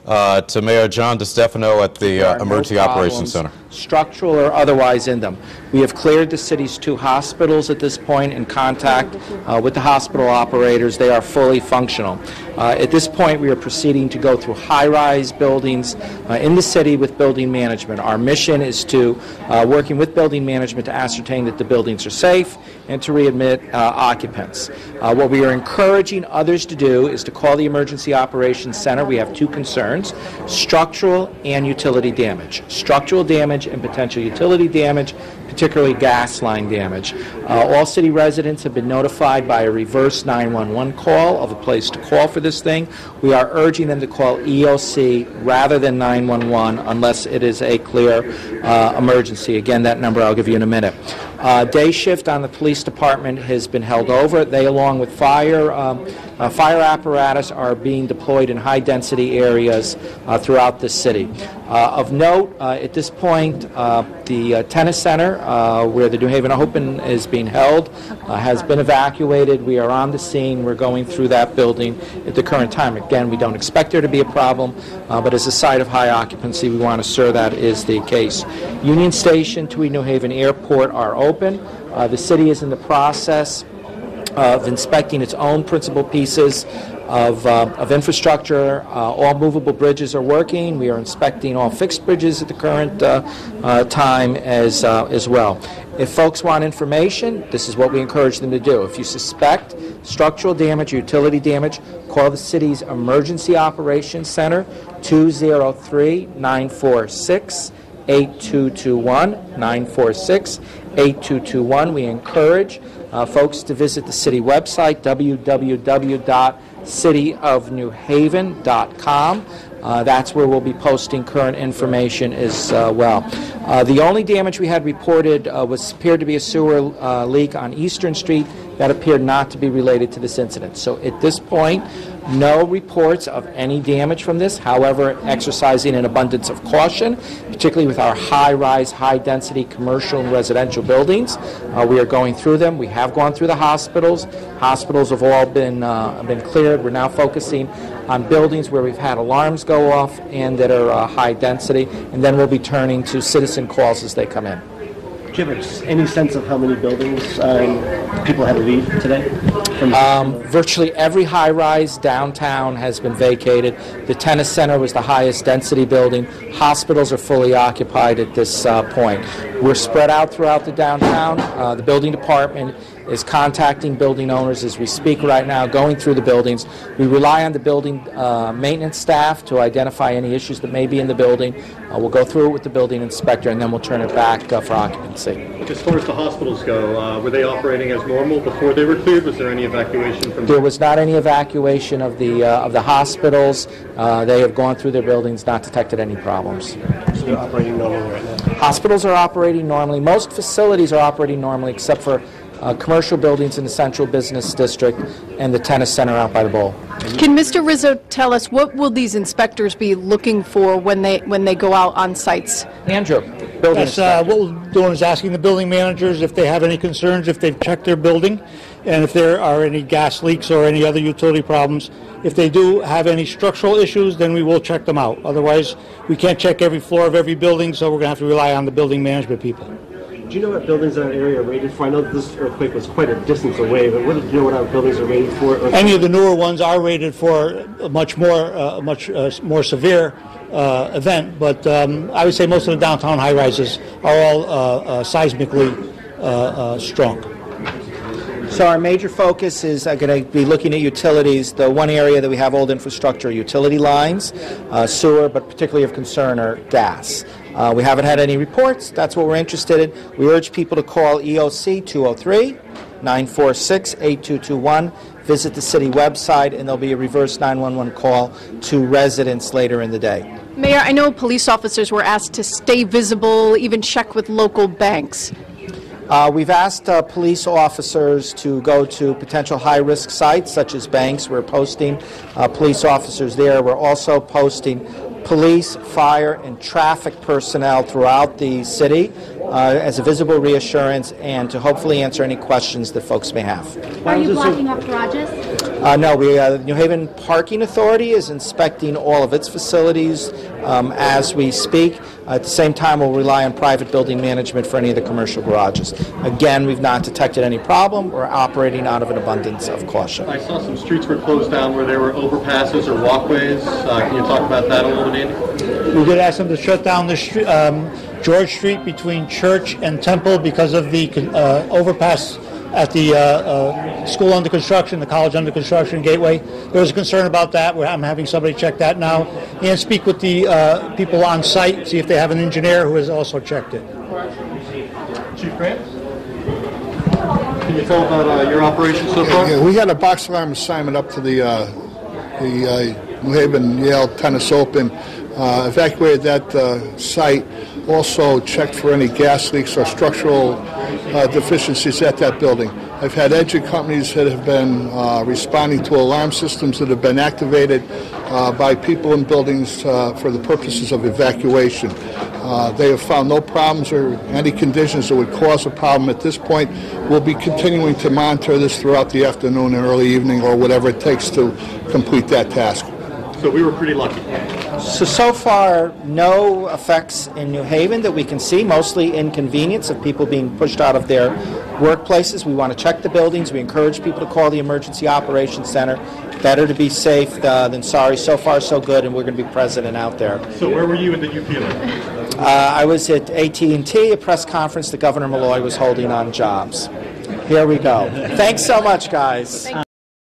To Mayor John DeStefano at the Emergency Operations Center. Structural or otherwise in them. We have cleared the city's 2 hospitals at this point in contact with the hospital operators. They are fully functional. At this point, we are proceeding to go through high-rise buildings in the city with building management. Our mission is to, working with building management to ascertain that the buildings are safe and to readmit occupants. What we are encouraging others to do is to call the Emergency Operations Center. We have 2 concerns, structural and utility damage. Structural damage and potential utility damage, particularly gas line damage. All city residents have been notified by a reverse 911 call of a place to call for this thing. We are urging them to call EOC rather than 911 unless it is a clear emergency. Again, that number I'll give you in a minute. Day shift on the police department has been held over. They, along with fire apparatus, are being deployed in high-density areas throughout the city. Of note, at this point, the tennis center, where the New Haven Open is being held, has been evacuated. We are on the scene. We're going through that building at the current time. Again, we don't expect there to be a problem, but as a site of high occupancy, we want to assure that is the case. Union Station, Tweed New Haven Airport are open. The city is in the process of inspecting its own principal pieces of infrastructure. All movable bridges are working. We are inspecting all fixed bridges at the current time as well. If folks want information, this is what we encourage them to do. If you suspect structural damage or utility damage, call the city's Emergency Operations Center, 203-946-8221, 946-8221. We encourage folks to visit the city website, www.cityofnewhaven.com. That's where we'll be posting current information as well. The only damage we had reported appeared to be a sewer leak on Eastern Street that appeared not to be related to this incident. So at this point, no reports of any damage from this. However, exercising an abundance of caution, particularly with our high-rise, high-density commercial and residential buildings. We are going through them. We have gone through the hospitals. Hospitals have all been cleared. We're now focusing on buildings where we've had alarms go off and that are high density, and then we'll be turning to citizen calls as they come in. Do you have any sense of how many buildings people had to leave today? Virtually every high-rise downtown has been vacated. The tennis center was the highest density building. Hospitals are fully occupied at this point. We're spread out throughout the downtown. The building department is contacting building owners as we speak right now, going through the buildings. We rely on the building maintenance staff to identify any issues that may be in the building. We'll go through it with the building inspector, and then we'll turn it back for occupancy. As far as the hospitals go, were they operating as normal before they were cleared? Was there any evacuation from there? There was not any evacuation of the hospitals. They have gone through their buildings, not detected any problems. So they're operating normally right now? Hospitals are operating normally. Most facilities are operating normally, except for commercial buildings in the Central Business District and the tennis center out by the bowl. Can Mr. Rizzo tell us what will these inspectors be looking for when they go out on sites? Andrew, building inspector. What we're doing is asking the building managers if they have any concerns, if they've checked their building, and if there are any gas leaks or any other utility problems. If they do have any structural issues, then we will check them out. Otherwise, we can't check every floor of every building, so we're going to have to rely on the building management people. Do you know what buildings in that area are rated for? I know this earthquake was quite a distance away, but do you know what our buildings are rated for? Any of the newer ones are rated for a much more severe event, but I would say most of the downtown high-rises are all seismically strong. So our major focus is going to be looking at utilities. The one area that we have old infrastructure, utility lines, sewer, but particularly of concern are gas. We haven't had any reports. That's what we're interested in. We urge people to call EOC 203-946-8221. Visit the city website, and there'll be a reverse 911 call to residents later in the day. Mayor, I know police officers were asked to stay visible, even check with local banks. We've asked police officers to go to potential high-risk sites, such as banks. We're posting police officers there. We're also posting police, fire, and traffic personnel throughout the city as a visible reassurance and to hopefully answer any questions that folks may have. Are you blocking off garages? No, the New Haven Parking Authority is inspecting all of its facilities as we speak. At the same time, we'll rely on private building management for any of the commercial garages. Again, we've not detected any problem. We're operating out of an abundance of caution. I saw some streets were closed down where there were overpasses or walkways. Can you talk about that a little bit, Andy? We did ask them to shut down the George Street between Church and Temple because of the overpass at the school under construction, the college under construction gateway. There was a concern about that. I'm having somebody check that now and speak with the people on site, see if they have an engineer who has also checked it. Chief Grant? Can you tell about your operation so far? Yeah, we had a box alarm assignment up to the New Haven Yale Tennis Open. Evacuated that site. Also checked for any gas leaks or structural deficiencies at that building. I've had engine companies that have been responding to alarm systems that have been activated by people in buildings for the purposes of evacuation. They have found no problems or any conditions that would cause a problem at this point. We'll be continuing to monitor this throughout the afternoon and early evening or whatever it takes to complete that task. So we were pretty lucky. So far, no effects in New Haven that we can see, mostly inconvenience of people being pushed out of their workplaces. We want to check the buildings. We encourage people to call the Emergency Operations Center. Better to be safe than sorry. So far, so good, and we're going to be present and out there. So where were you in the UP event? I was at AT&T, a press conference that Governor Malloy was holding on jobs. Here we go. Thanks so much, guys.